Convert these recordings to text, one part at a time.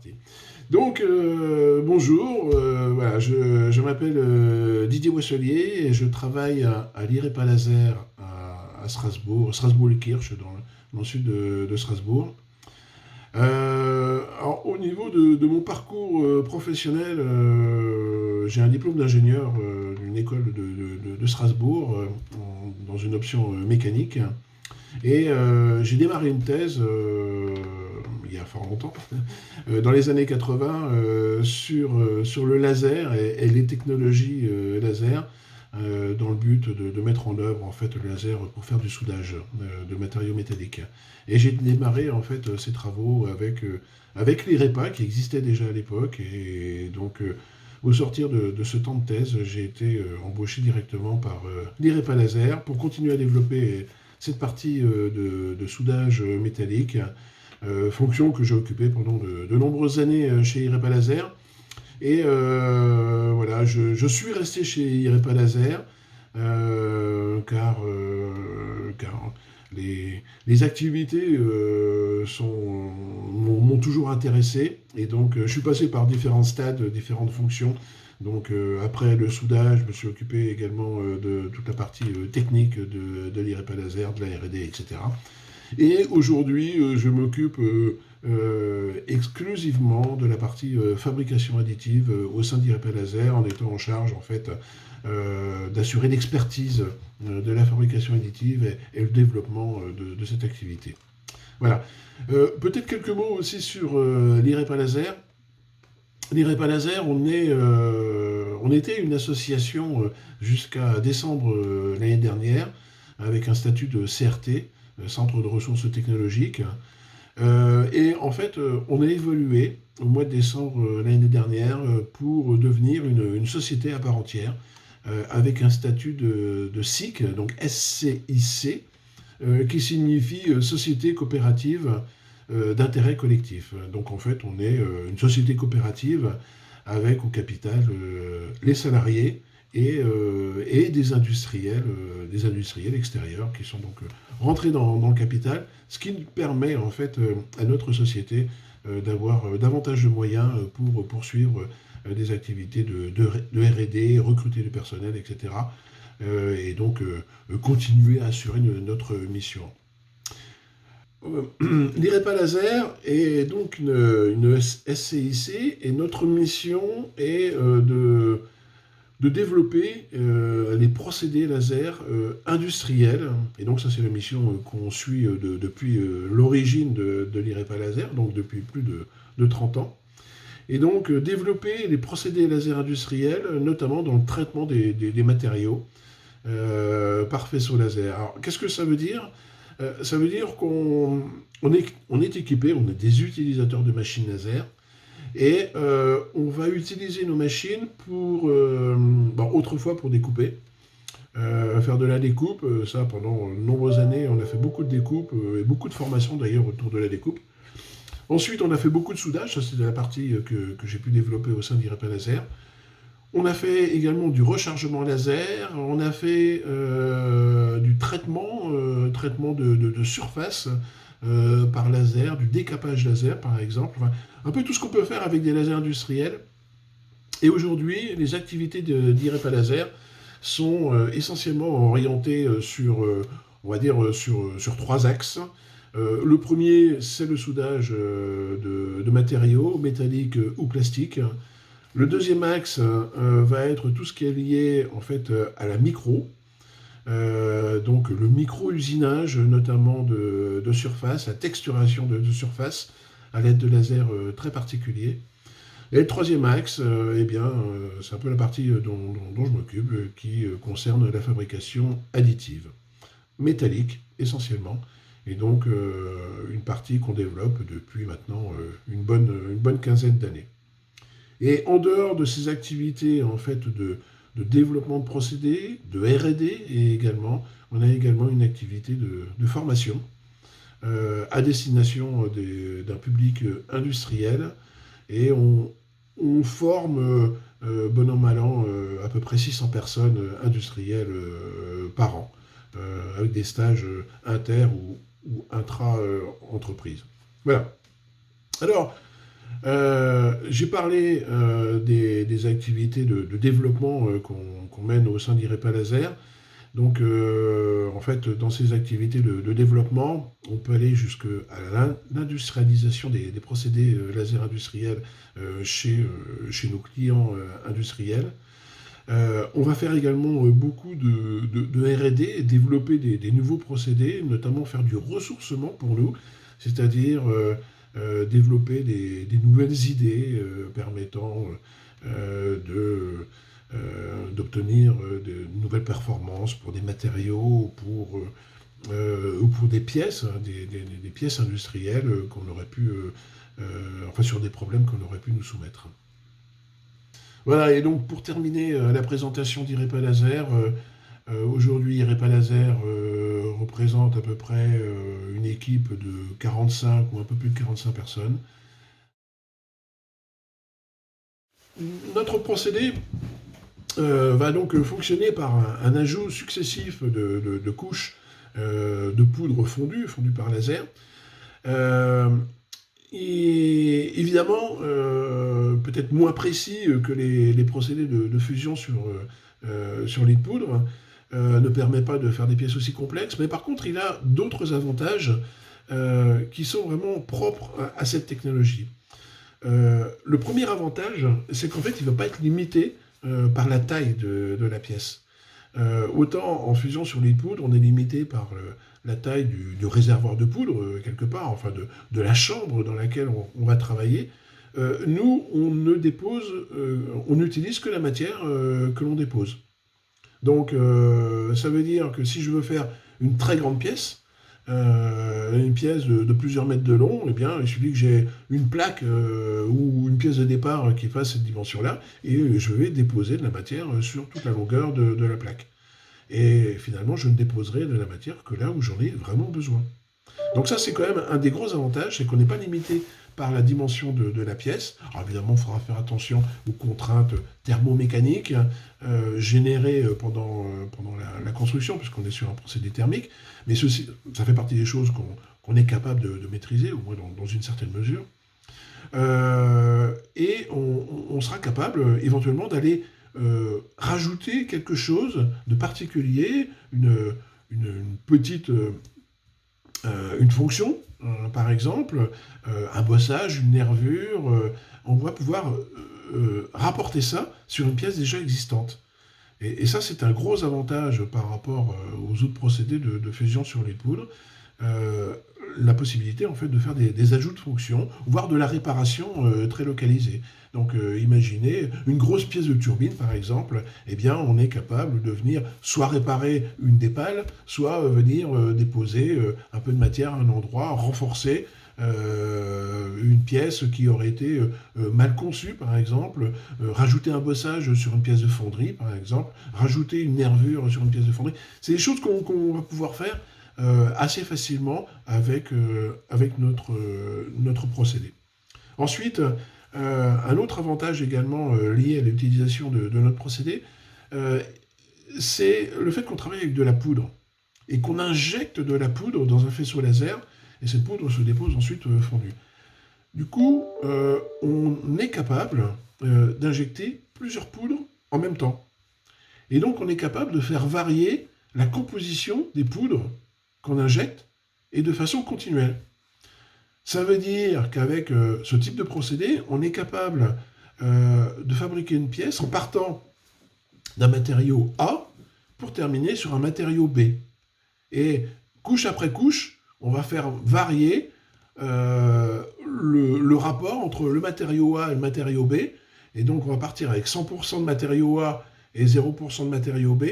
parti. Donc, bonjour, voilà, je m'appelle Didier Boisselier et je travaille à l'IREPA Laser à Strasbourg, Strasbourg-le-Kirch, dans le sud de Strasbourg. Alors, au niveau de mon parcours professionnel, j'ai un diplôme d'ingénieur d'une école de Strasbourg dans une option mécanique. Et j'ai démarré une thèse il y a fort longtemps, dans les années 80, sur le laser et les technologies laser, dans le but de mettre en œuvre en fait, le laser pour faire du soudage de matériaux métalliques. Et j'ai démarré en fait, ces travaux avec l'IREPA qui existait déjà à l'époque. Et donc, au sortir de ce temps de thèse, j'ai été embauché directement par l'IREPA Laser pour continuer à développer cette partie de soudage métallique, fonction que j'ai occupée pendant de nombreuses années chez IREPA Laser. Et voilà, je suis resté chez IREPA Laser car les activités m'ont toujours intéressé. Et donc, je suis passé par différents stades, différentes fonctions. Donc, après le soudage, je me suis occupé également de toute la partie technique de l'IREPA Laser, de la R&D, etc. Et aujourd'hui, je m'occupe exclusivement de la partie fabrication additive au sein d'IREPA Laser, en étant en charge, en fait, d'assurer l'expertise de la fabrication additive et le développement de cette activité. Voilà. Peut-être quelques mots aussi sur l'IREPA Laser. L'IREPA Laser, on était une association jusqu'à décembre l'année dernière, avec un statut de CRT, Centre de ressources technologiques. Et en fait, on a évolué au mois de décembre l'année dernière pour devenir une société à part entière, avec un statut de SIC, donc SCIC, qui signifie Société coopérative d'intérêt collectif. Donc en fait, on est une société coopérative avec au capital les salariés et des industriels extérieurs qui sont donc rentrés dans le capital, ce qui permet en fait à notre société d'avoir davantage de moyens pour poursuivre des activités de R&D, recruter du personnel, etc. Et donc continuer à assurer notre mission. L'IREPA Laser est donc une SCIC et notre mission est de développer les procédés laser industriels. Et donc ça c'est la mission qu'on suit depuis l'origine de l'IREPA Laser, donc depuis plus de 30 ans. Et donc développer les procédés laser industriels, notamment dans le traitement des matériaux par faisceau laser. Alors qu'est-ce que ça veut dire ? Ça veut dire qu'on est équipé, on est des utilisateurs de machines laser, et on va utiliser nos machines pour, autrefois pour découper, faire de la découpe. Ça, pendant de nombreuses années, on a fait beaucoup de découpe, et beaucoup de formations d'ailleurs autour de la découpe. Ensuite, on a fait beaucoup de soudage, ça c'est la partie que j'ai pu développer au sein d'IREPA Laser. On a fait également du rechargement laser, on a fait du traitement de surface par laser, du décapage laser par exemple, enfin, un peu tout ce qu'on peut faire avec des lasers industriels. Et aujourd'hui, les activités d'IREPA Laser sont essentiellement orientées on va dire, sur trois axes. Le premier, c'est le soudage de matériaux métalliques ou plastiques. Le deuxième axe va être tout ce qui est lié en fait à la micro, donc le micro-usinage notamment de surface, la texturation de surface à l'aide de lasers très particuliers. Et le troisième axe, c'est un peu la partie dont je m'occupe, qui concerne la fabrication additive, métallique essentiellement, et donc une partie qu'on développe depuis maintenant une bonne quinzaine d'années. Et en dehors de ces activités en fait de développement de procédés, de R&D, et également, on a également une activité de formation à destination d'un public industriel. Et on forme, bon an mal an, à peu près 600 personnes industrielles par an, avec des stages inter ou intra-entreprises. Voilà. Alors, J'ai parlé des activités de développement qu'on mène au sein d'IREPA Laser. Donc, en fait, dans ces activités de développement, on peut aller jusqu'à l'industrialisation des procédés laser industriels chez nos clients industriels. On va faire également beaucoup de R&D, développer des nouveaux procédés, notamment faire du ressourcement pour nous, c'est-à-dire développer des nouvelles idées permettant d'obtenir de nouvelles performances pour des matériaux ou pour des pièces, hein, des pièces industrielles qu'on aurait pu, enfin sur des problèmes qu'on aurait pu nous soumettre. Voilà, et donc pour terminer la présentation d'IREPA Laser, aujourd'hui IREPA Laser représente à peu près une équipe de 45 ou un peu plus de 45 personnes. Notre procédé va donc fonctionner par un ajout successif de couches de poudre fondue par laser. Et évidemment, peut-être moins précis que les procédés de fusion sur lit de poudre, ne permet pas de faire des pièces aussi complexes, mais par contre, il a d'autres avantages qui sont vraiment propres à cette technologie. Le premier avantage, c'est qu'en fait, il ne va pas être limité par la taille de la pièce. Autant en fusion sur lit de poudre, on est limité par la taille du réservoir de poudre, quelque part, enfin de la chambre dans laquelle on va travailler. Nous, on n'utilise que la matière que l'on dépose. Donc, ça veut dire que si je veux faire une très grande pièce, une pièce de plusieurs mètres de long, eh bien, il suffit que j'ai une plaque ou une pièce de départ qui fasse cette dimension-là, et je vais déposer de la matière sur toute la longueur de la plaque. Et finalement, je ne déposerai de la matière que là où j'en ai vraiment besoin. Donc ça, c'est quand même un des gros avantages, c'est qu'on n'est pas limité par la dimension de la pièce. Alors évidemment, il faudra faire attention aux contraintes thermomécaniques générées pendant la construction, puisqu'on est sur un procédé thermique, mais ceci, ça fait partie des choses qu'on est capable de maîtriser, au moins dans une certaine mesure. Et on sera capable éventuellement d'aller rajouter quelque chose de particulier, une petite une fonction, par exemple, un bossage, une nervure, on va pouvoir rapporter ça sur une pièce déjà existante. Et ça, c'est un gros avantage par rapport aux autres procédés de fusion sur lit de poudre. La possibilité en fait de faire des ajouts de fonctions, voire de la réparation très localisée. Donc imaginez une grosse pièce de turbine par exemple, eh bien on est capable de venir soit réparer une des pales, soit venir déposer un peu de matière à un endroit, renforcer une pièce qui aurait été mal conçue par exemple, rajouter un bossage sur une pièce de fonderie par exemple, rajouter une nervure sur une pièce de fonderie. C'est des choses qu'on va pouvoir faire assez facilement avec notre procédé. Ensuite, un autre avantage également lié à l'utilisation de notre procédé, c'est le fait qu'on travaille avec de la poudre et qu'on injecte de la poudre dans un faisceau laser et cette poudre se dépose ensuite fondue. Du coup, on est capable d'injecter plusieurs poudres en même temps. Et donc, on est capable de faire varier la composition des poudres qu'on injecte et de façon continuelle. Ça veut dire qu'avec ce type de procédé, on est capable de fabriquer une pièce en partant d'un matériau A pour terminer sur un matériau B. Et couche après couche, on va faire varier le rapport entre le matériau A et le matériau B. Et donc on va partir avec 100% de matériau A et 0% de matériau B.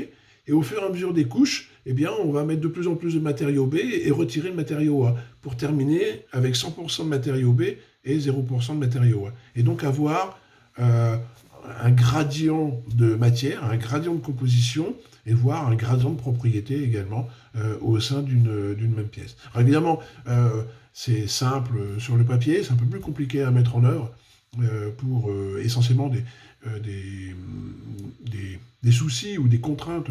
Et au fur et à mesure des couches, eh bien, on va mettre de plus en plus de matériau B et retirer le matériau A pour terminer avec 100% de matériau B et 0% de matériau A. Et donc avoir un gradient de matière, un gradient de composition et voire un gradient de propriété également au sein d'une même pièce. Alors évidemment, c'est simple sur le papier, c'est un peu plus compliqué à mettre en œuvre pour essentiellement des soucis ou des contraintes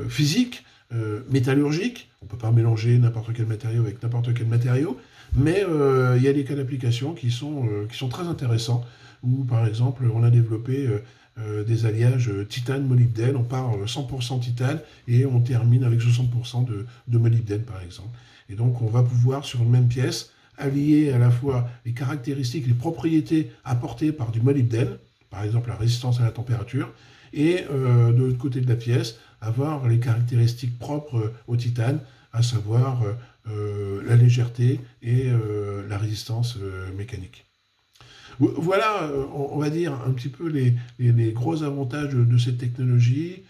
physiques, métallurgiques. On ne peut pas mélanger n'importe quel matériau avec n'importe quel matériau, mais il y a des cas d'application qui sont très intéressants, où par exemple on a développé des alliages titane-molybdène, on part 100% titane et on termine avec 60% de molybdène par exemple. Et donc on va pouvoir sur une même pièce allier à la fois les caractéristiques, les propriétés apportées par du molybdène, par exemple la résistance à la température, et de l'autre côté de la pièce, avoir les caractéristiques propres au titane, à savoir la légèreté et la résistance mécanique. Voilà, on va dire, un petit peu les gros avantages de cette technologie.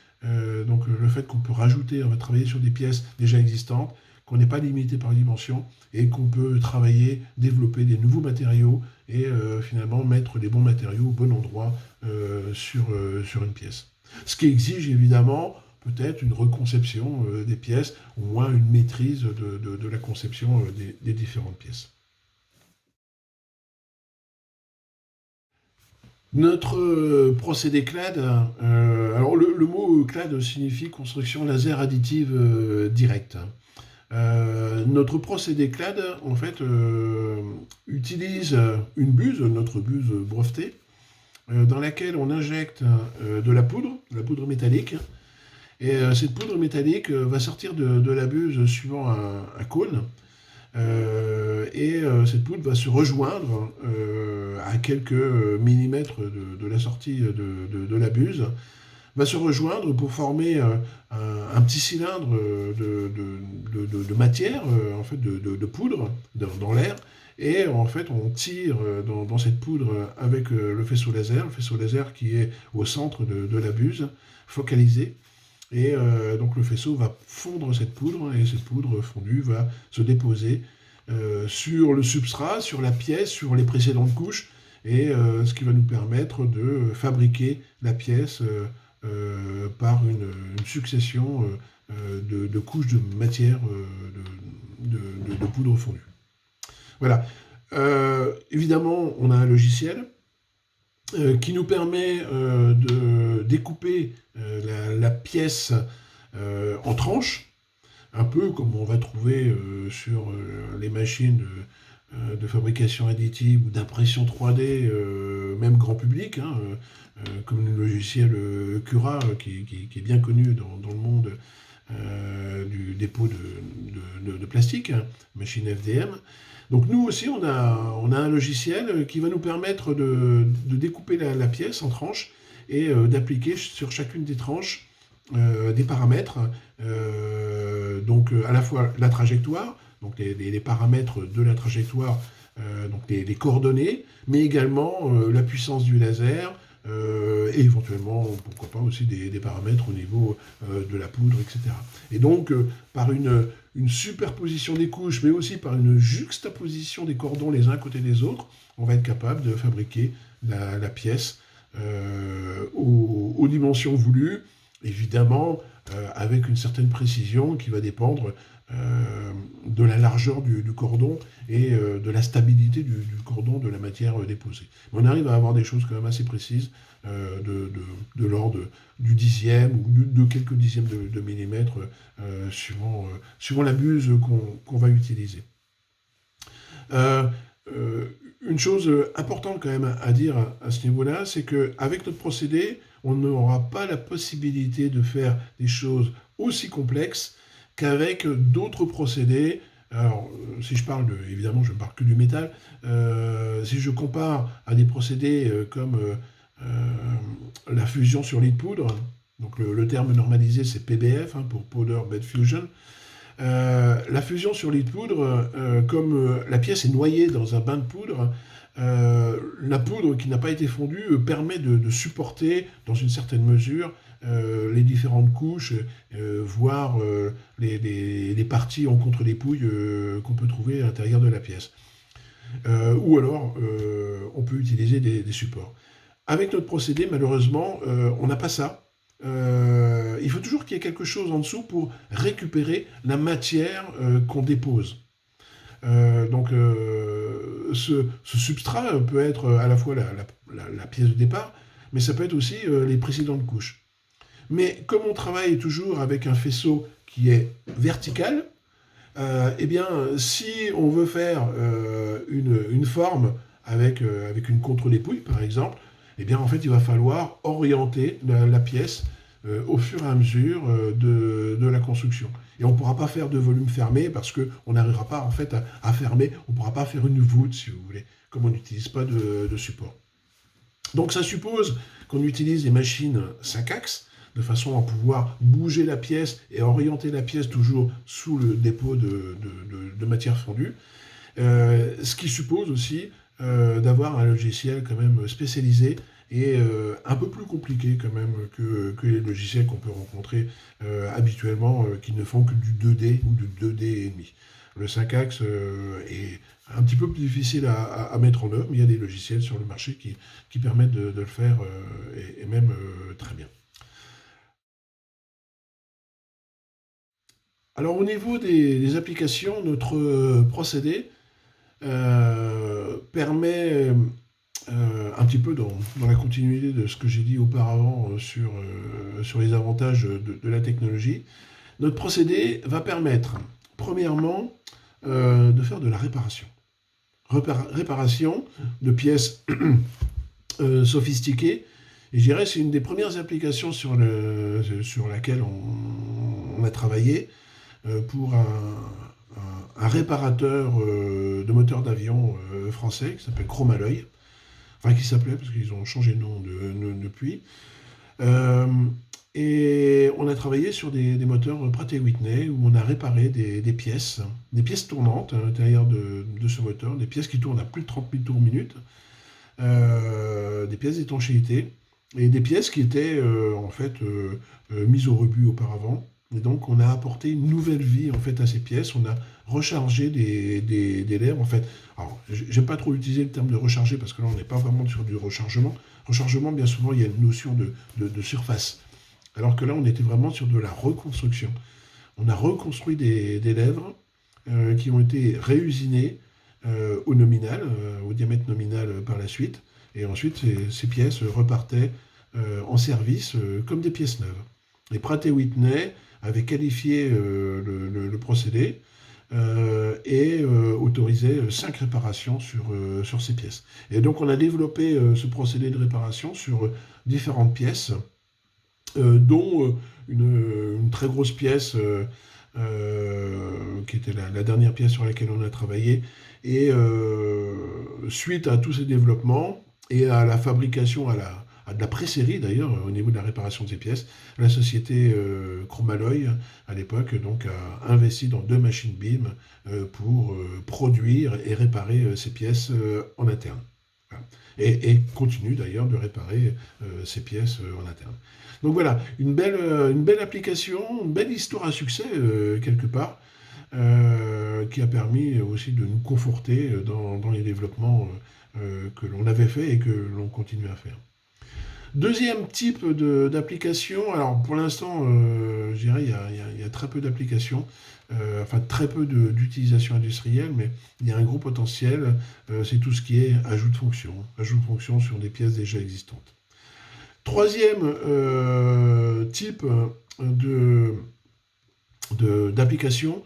Donc le fait qu'on peut rajouter, on va travailler sur des pièces déjà existantes, qu'on n'est pas limité par les dimensions et qu'on peut travailler, développer des nouveaux matériaux et finalement mettre les bons matériaux au bon endroit sur une pièce. Ce qui exige évidemment peut-être une reconception des pièces, au moins une maîtrise de la conception des différentes pièces. Notre procédé CLAD, alors le mot CLAD signifie construction laser additive directe. Notre procédé CLAD, en fait, utilise une buse, notre buse brevetée, dans laquelle on injecte de la poudre métallique, et cette poudre métallique va sortir de la buse suivant un cône, et cette poudre va se rejoindre à quelques millimètres de la sortie de la buse, va se rejoindre pour former un petit cylindre de matière, en fait, de poudre dans l'air. Et en fait, on tire dans cette poudre avec le faisceau laser qui est au centre de la buse, focalisé. Et donc le faisceau va fondre cette poudre, et cette poudre fondue va se déposer sur le substrat, sur la pièce, sur les précédentes couches, et ce qui va nous permettre de fabriquer la pièce par une succession de couches de matière de poudre fondue. Voilà. Évidemment, on a un logiciel qui nous permet de découper la pièce en tranches, un peu comme on va trouver sur les machines de fabrication additive ou d'impression 3D, même grand public, hein, comme le logiciel Cura, qui est bien connu dans le monde du dépôt de plastique, hein, machine FDM. Donc nous aussi, on a un logiciel qui va nous permettre de découper la pièce en tranches et d'appliquer sur chacune des tranches des paramètres, donc à la fois la trajectoire, donc les paramètres de la trajectoire, donc les coordonnées, mais également la puissance du laser, et éventuellement, pourquoi pas aussi des paramètres au niveau de la poudre, etc. Et donc, par une superposition des couches, mais aussi par une juxtaposition des cordons les uns à côté des autres, on va être capable de fabriquer la pièce aux dimensions voulues, évidemment avec une certaine précision qui va dépendre de la largeur du cordon et de la stabilité du cordon de la matière déposée. Mais on arrive à avoir des choses quand même assez précises de l'ordre du dixième ou de quelques dixièmes de millimètre suivant la buse qu'on va utiliser. Une chose importante quand même à dire à ce niveau-là, c'est qu'avec notre procédé, on n'aura pas la possibilité de faire des choses aussi complexes qu'avec d'autres procédés. Alors, si je parle évidemment, je ne parle que du métal. Si je compare à des procédés comme la fusion sur lit de poudre, donc le terme normalisé c'est PBF, hein, pour Powder Bed Fusion. La fusion sur lit de poudre, comme la pièce est noyée dans un bain de poudre, la poudre qui n'a pas été fondue permet de supporter dans une certaine mesure les différentes couches, voire les parties en contre-dépouille qu'on peut trouver à l'intérieur de la pièce. Ou alors, on peut utiliser des supports. Avec notre procédé, malheureusement, on n'a pas ça. Il faut toujours qu'il y ait quelque chose en dessous pour récupérer la matière qu'on dépose. Donc, ce substrat peut être à la fois la pièce de départ, mais ça peut être aussi les précédentes couches. Mais comme on travaille toujours avec un faisceau qui est vertical, eh bien, si on veut faire une forme avec une contre-dépouille, par exemple, eh bien, en fait, il va falloir orienter la pièce au fur et à mesure de la construction. Et on ne pourra pas faire de volume fermé parce qu'on n'arrivera pas en fait à fermer, on ne pourra pas faire une voûte, si vous voulez, comme on n'utilise pas de support. Donc ça suppose qu'on utilise des machines 5 axes, de façon à pouvoir bouger la pièce et orienter la pièce toujours sous le dépôt de matière fondue. Ce qui suppose aussi d'avoir un logiciel quand même spécialisé et un peu plus compliqué quand même que les logiciels qu'on peut rencontrer habituellement qui ne font que du 2D ou du 2D et demi. Le 5 axes est un petit peu plus difficile à mettre en œuvre, mais il y a des logiciels sur le marché qui permettent de le faire et même très bien. Alors au niveau des applications, notre procédé permet, un petit peu dans la continuité de ce que j'ai dit auparavant sur les avantages de la technologie, notre procédé va permettre, premièrement, de faire de la réparation. Réparation de pièces sophistiquées. Et je dirais que c'est une des premières applications sur laquelle on a travaillé pour un réparateur de moteur d'avion français qui s'appelle Chromalloy, enfin qui s'appelait parce qu'ils ont changé de nom depuis. Et on a travaillé sur des moteurs Pratt & Whitney où on a réparé des pièces tournantes à l'intérieur de ce moteur, des pièces qui tournent à plus de 30 000 tours minute, des pièces d'étanchéité et des pièces qui étaient en fait mises au rebut auparavant. Et donc, on a apporté une nouvelle vie en fait à ces pièces. On a rechargé des lèvres. En fait, alors, j'aime pas trop utiliser le terme de recharger parce que là, on n'est pas vraiment sur du rechargement. Rechargement, bien souvent, il y a une notion de surface. Alors que là, on était vraiment sur de la reconstruction. On a reconstruit des lèvres qui ont été réusinées au nominal, au diamètre nominal par la suite. Et ensuite, ces pièces repartaient en service comme des pièces neuves. Et Pratt & Whitney avait qualifié le procédé et autorisait 5 réparations sur ces pièces. Et donc on a développé ce procédé de réparation sur différentes pièces, dont une très grosse pièce qui était la dernière pièce sur laquelle on a travaillé. Et suite à tous ces développements et à la fabrication, à de la pré-série d'ailleurs, au niveau de la réparation de ces pièces, la société Chromalloy, à l'époque, donc, a investi dans 2 machines BIM pour produire et réparer ces pièces en interne. Voilà. Et continue d'ailleurs de réparer ces pièces en interne. Donc voilà, une belle application, une belle histoire à succès quelque part, qui a permis aussi de nous conforter dans les développements que l'on avait fait et que l'on continue à faire. Deuxième type d'application, alors pour l'instant, je dirais il y a très peu d'applications, enfin très peu d'utilisation industrielle, mais il y a un gros potentiel, c'est tout ce qui est ajout de fonction sur des pièces déjà existantes. Troisième type d'application,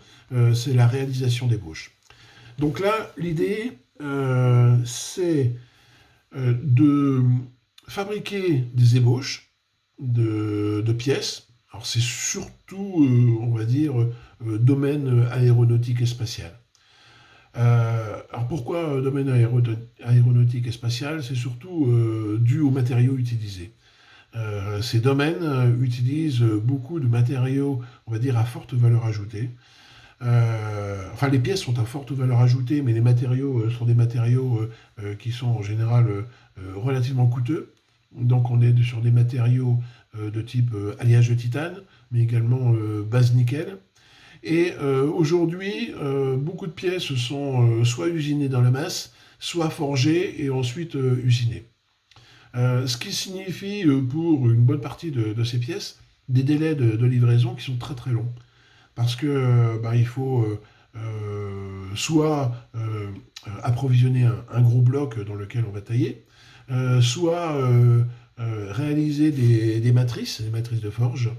c'est la réalisation d'ébauches. Donc là, l'idée, c'est de fabriquer des ébauches de pièces. Alors c'est surtout, on va dire, domaine aéronautique et spatial. Alors pourquoi domaine aéronautique et spatial? C'est surtout dû aux matériaux utilisés. Ces domaines utilisent beaucoup de matériaux, on va dire, à forte valeur ajoutée. Enfin, les pièces sont à forte valeur ajoutée, mais les matériaux sont des matériaux qui sont en général relativement coûteux. Donc on est sur des matériaux de type alliage de titane, mais également base nickel. Et aujourd'hui, beaucoup de pièces sont soit usinées dans la masse, soit forgées et ensuite usinées. Ce qui signifie pour une bonne partie de ces pièces des délais de livraison qui sont très très longs. Parce que il faut soit approvisionner un gros bloc dans lequel on va tailler, soit réaliser des matrices de forge,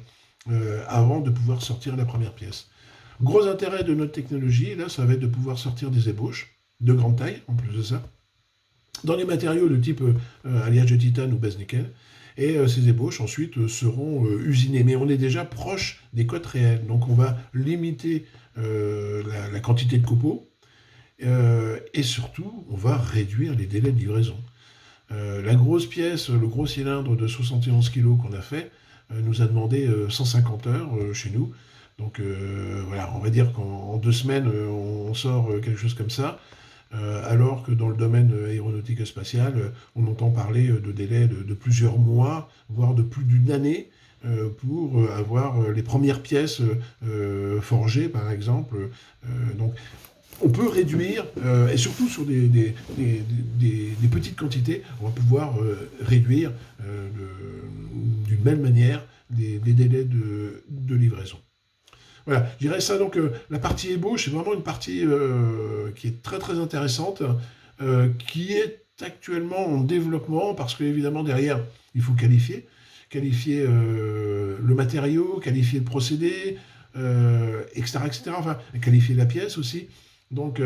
avant de pouvoir sortir la première pièce. Gros intérêt de notre technologie, là, ça va être de pouvoir sortir des ébauches de grande taille, en plus de ça, dans les matériaux de type alliage de titane ou base nickel. Et ces ébauches ensuite seront usinées. Mais on est déjà proche des cotes réelles. Donc on va limiter la quantité de copeaux. Et surtout, on va réduire les délais de livraison. La grosse pièce, le gros cylindre de 71 kg qu'on a fait, nous a demandé 150 heures chez nous. Donc voilà, on va dire qu'en 2 semaines, on sort quelque chose comme ça. Alors que dans le domaine aéronautique et spatial, on entend parler de délais de plusieurs mois, voire de plus d'une année, pour avoir les premières pièces forgées, par exemple. Donc, on peut réduire, et surtout sur des petites quantités, on va pouvoir réduire d'une belle manière les délais de livraison. Voilà, je dirais ça. Donc, la partie ébauche, c'est vraiment une partie qui est très très intéressante, qui est actuellement en développement, parce qu'évidemment, derrière, il faut qualifier le matériau, qualifier le procédé, etc., etc., enfin, qualifier la pièce aussi. Donc,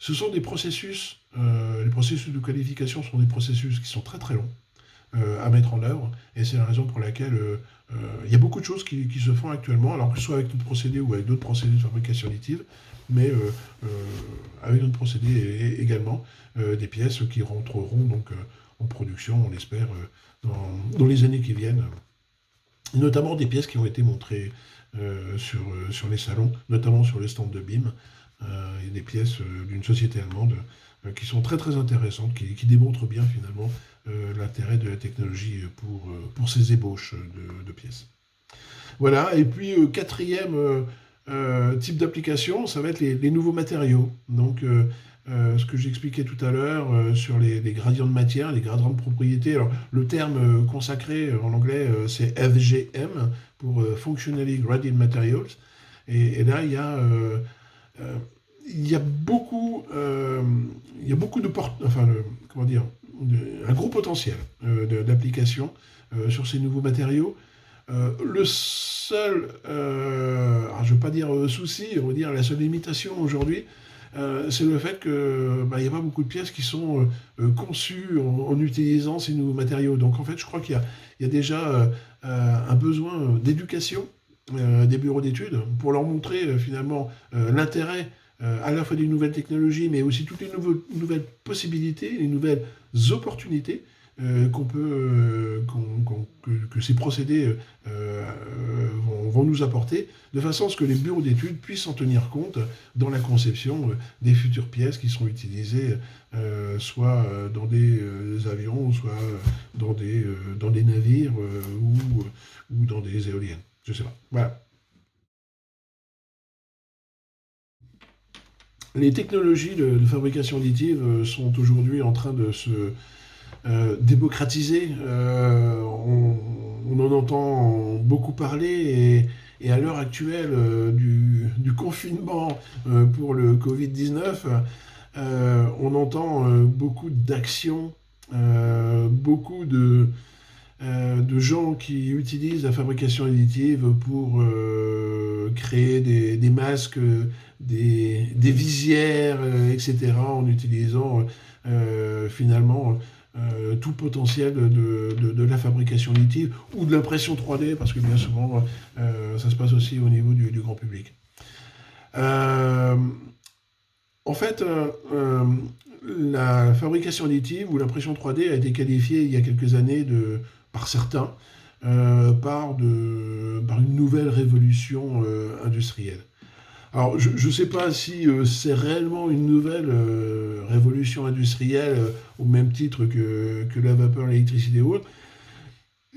ce sont des processus, les processus de qualification sont des processus qui sont très très longs à mettre en œuvre, et c'est la raison pour laquelle il y a beaucoup de choses qui se font actuellement, alors que ce soit avec notre procédé ou avec d'autres procédés de fabrication additive, mais avec notre procédé également, des pièces qui rentreront donc en production, on l'espère, dans les années qui viennent, notamment des pièces qui ont été montrées sur les salons, notamment sur le stand de BIM, et des pièces d'une société allemande qui sont très très intéressantes, qui démontrent bien finalement l'intérêt de la technologie pour ces ébauches de pièces. Voilà, et puis quatrième type d'application, ça va être les nouveaux matériaux. Donc ce que j'expliquais tout à l'heure sur les gradients de matière, les gradients de propriété. Alors le terme consacré en anglais c'est FGM pour Functionally Graded Materials. Et là il y a beaucoup de comment dire, un gros potentiel d'application sur ces nouveaux matériaux. Le seul, je ne veux pas dire souci, on va dire la seule limitation aujourd'hui, c'est le fait qu'il n'y a pas beaucoup de pièces qui sont conçues en utilisant ces nouveaux matériaux. Donc en fait, je crois qu'il y a déjà un besoin d'éducation des bureaux d'études pour leur montrer finalement l'intérêt à la fois des nouvelles technologies, mais aussi toutes les nouvelles possibilités, les nouvelles opportunités que ces procédés vont nous apporter, de façon à ce que les bureaux d'études puissent en tenir compte dans la conception des futures pièces qui seront utilisées soit dans des avions, soit dans des navires ou dans des éoliennes. Je sais pas. Voilà. Les technologies de fabrication additive sont aujourd'hui en train de se démocratiser. On en entend beaucoup parler et à l'heure actuelle du confinement pour le Covid-19, on entend beaucoup d'actions, beaucoup de gens qui utilisent la fabrication additive pour créer des masques, des visières, etc., en utilisant finalement tout potentiel de la fabrication additive ou de l'impression 3D, parce que bien souvent, ça se passe aussi au niveau du grand public. En fait, la fabrication additive ou l'impression 3D a été qualifiée il y a quelques années par certains par une nouvelle révolution industrielle. Alors, je ne sais pas si c'est réellement une nouvelle révolution industrielle au même titre que la vapeur, l'électricité et autres,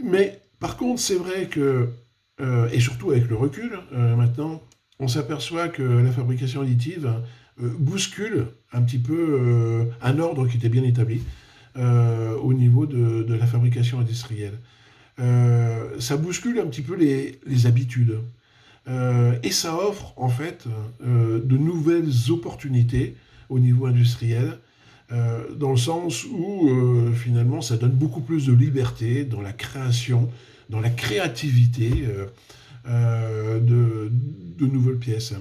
mais par contre, c'est vrai que, et surtout avec le recul maintenant, on s'aperçoit que la fabrication additive bouscule un petit peu un ordre qui était bien établi au niveau de la fabrication industrielle. Ça bouscule un petit peu les habitudes. Et ça offre en fait de nouvelles opportunités au niveau industriel dans le sens où finalement ça donne beaucoup plus de liberté dans la création, dans la créativité de nouvelles pièces.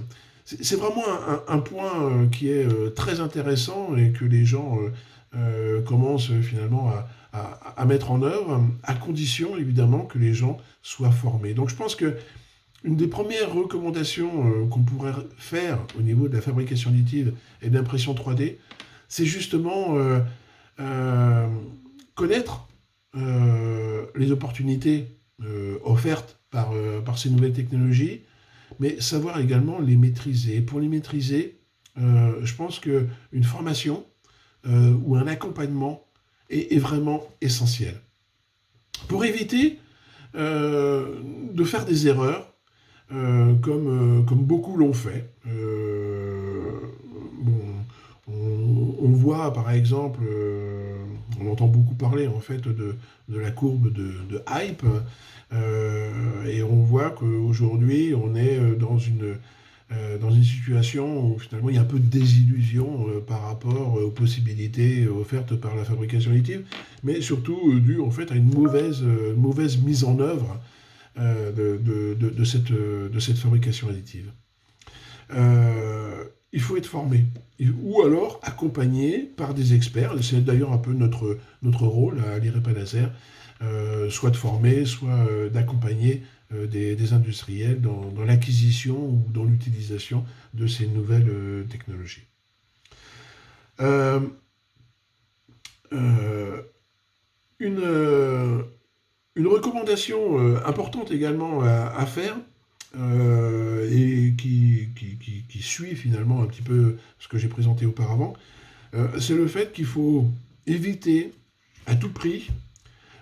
C'est vraiment un point qui est très intéressant et que les gens commencent finalement à mettre en œuvre, à condition évidemment que les gens soient formés. Donc je pense que une des premières recommandations qu'on pourrait faire au niveau de la fabrication additive et de l'impression 3D, c'est justement euh, connaître les opportunités offertes par ces nouvelles technologies, mais savoir également les maîtriser. Et pour les maîtriser, je pense qu'une formation ou un accompagnement est vraiment essentiel. Pour éviter de faire des erreurs, comme beaucoup l'ont fait. Bon, on voit par exemple, on entend beaucoup parler en fait de la courbe de hype, et on voit qu'aujourd'hui on est dans une situation où finalement il y a un peu de désillusion par rapport aux possibilités offertes par la fabrication additive, mais surtout dû en fait à une mauvaise mise en œuvre de cette fabrication additive. Il faut être formé, ou alors accompagné par des experts, c'est d'ailleurs un peu notre rôle à l'IREPA Laser, soit de former, soit d'accompagner des industriels dans l'acquisition ou dans l'utilisation de ces nouvelles technologies. Euh, euh, une, euh, une recommandation importante également à faire, et qui suit finalement un petit peu ce que j'ai présenté auparavant, c'est le fait qu'il faut éviter à tout prix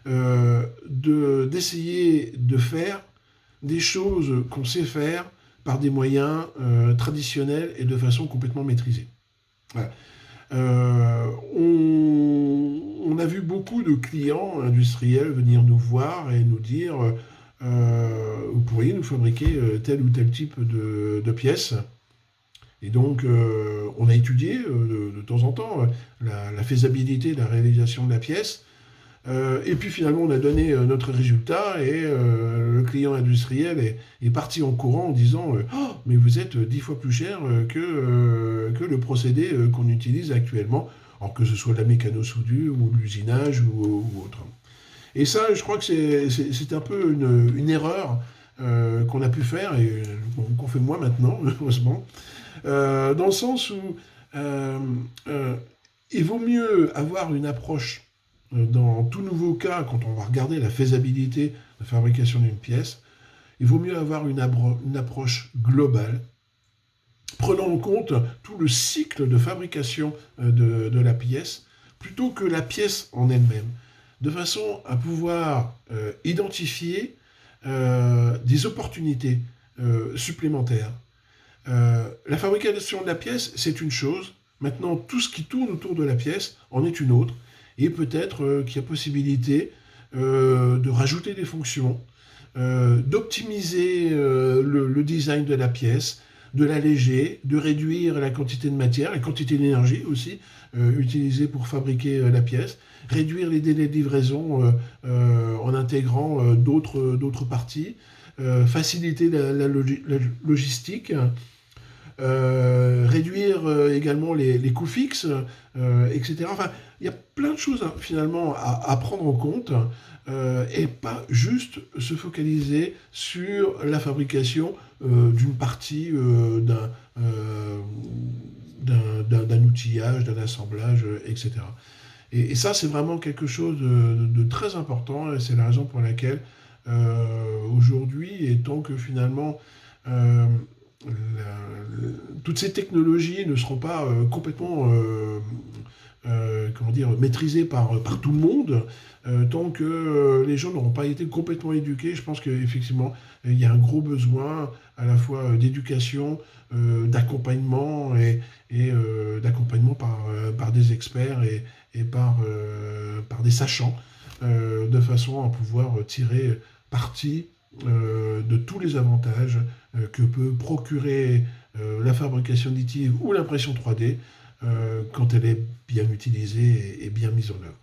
d'essayer de faire des choses qu'on sait faire par des moyens traditionnels et de façon complètement maîtrisée. Voilà. On a vu beaucoup de clients industriels venir nous voir et nous dire vous pourriez nous fabriquer tel ou tel type de pièces. Et donc, on a étudié de temps en temps la faisabilité de la réalisation de la pièce. Et puis finalement, on a donné notre résultat et le client industriel est parti en courant en disant oh, mais vous êtes 10 fois plus cher que le procédé qu'on utilise actuellement, alors que ce soit la mécano-soudure ou l'usinage ou autre. Et ça, je crois que c'est un peu une erreur qu'on a pu faire et qu'on fait moins maintenant, heureusement, dans le sens où euh, euh, il vaut mieux avoir une approche dans tout nouveau cas, quand on va regarder la faisabilité de fabrication d'une pièce, il vaut mieux avoir une approche globale, prenant en compte tout le cycle de fabrication de la pièce, plutôt que la pièce en elle-même, de façon à pouvoir identifier des opportunités supplémentaires. La fabrication de la pièce, c'est une chose. Maintenant, tout ce qui tourne autour de la pièce en est une autre. Et peut-être qu'il y a possibilité de rajouter des fonctions, d'optimiser le design de la pièce, de l'alléger, de réduire la quantité de matière, la quantité d'énergie aussi utilisée pour fabriquer la pièce, réduire les délais de livraison en intégrant d'autres parties, faciliter la logistique, réduire également les coûts fixes, etc. Enfin, il y a plein de choses finalement à prendre en compte et pas juste se focaliser sur la fabrication d'une partie d'un outillage, d'un assemblage, etc. Et ça, c'est vraiment quelque chose de très important et c'est la raison pour laquelle aujourd'hui, et tant que finalement toutes ces technologies ne seront pas complètement comment dire, maîtrisées par tout le monde, tant que les gens n'auront pas été complètement éduqués, je pense qu'effectivement, il y a un gros besoin à la fois d'éducation, d'accompagnement et d'accompagnement par des experts et par des sachants, de façon à pouvoir tirer parti de tous les avantages que peut procurer la fabrication additive ou l'impression 3D quand elle est bien utilisée et bien mise en œuvre.